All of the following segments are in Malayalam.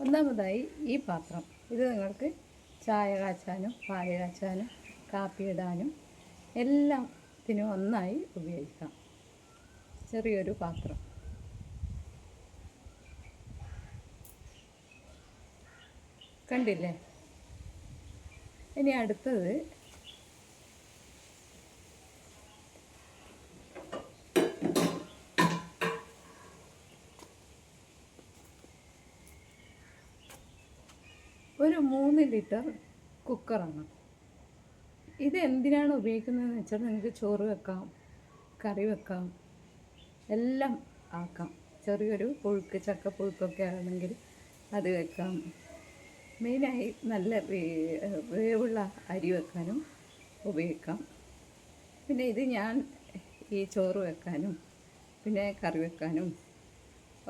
ഒന്നാമതായി ഈ പാത്രം, ഇത് നിങ്ങൾക്ക് ചായ കാച്ചാനും പാൽ കാച്ചാനും കാപ്പി ഇടാനും എല്ലാത്തിനും ഒന്നായി ഉപയോഗിക്കാം. ചെറിയൊരു പാത്രം. കണ്ടില്ലേ? ഇനി അടുത്തത് ഒരു 3 ലിറ്റർ കുക്കറാണ്. ഇത് എന്തിനാണ് ഉപയോഗിക്കുന്നതെന്ന് വെച്ചാൽ നിങ്ങൾക്ക് ചോറ് വെക്കാം, കറി വെക്കാം, എല്ലാം ആക്കാം. ചെറിയൊരു പുഴുക്ക്, ചക്കപ്പുഴുക്കൊക്കെ ആണെങ്കിൽ അത് വെക്കാം. മെയിനായി നല്ല വേവുള്ള അരി വെക്കാനും ഉപയോഗിക്കാം. പിന്നെ ഇത് ഞാൻ ഈ ചോറ് വെക്കാനും പിന്നെ കറി വെക്കാനും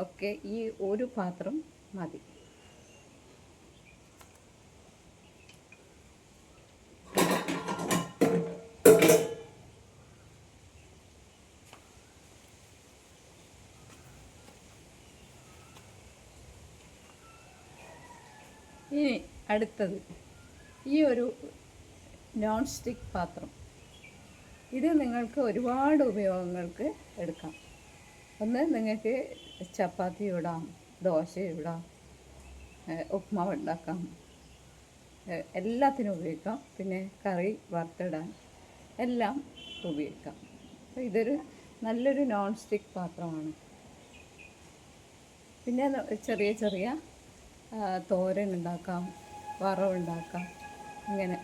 ഒക്കെ ഈ ഒരു പാത്രം മതി. ഇനി അടുത്തത് ഈ ഒരു നോൺ സ്റ്റിക്ക് പാത്രം. ഇത് നിങ്ങൾക്ക് ഒരുപാട് ഉപയോഗങ്ങൾക്ക് എടുക്കാം. ഒന്ന്, നിങ്ങൾക്ക് ചപ്പാത്തി ചുടാം, ദോശ ചുടാം, ഉപ്മാവ് ഉണ്ടാക്കാം, എല്ലാത്തിനും ഉപയോഗിക്കാം. പിന്നെ കറി വറുത്തിടാൻ എല്ലാം ഉപയോഗിക്കാം. അപ്പോൾ ഇതൊരു നല്ലൊരു നോൺ സ്റ്റിക്ക് പാത്രമാണ്. പിന്നെ ചെറിയ ചെറിയ തോരൻ ഉണ്ടാക്കാം, വറവുണ്ടാക്കാം, ഇങ്ങനെ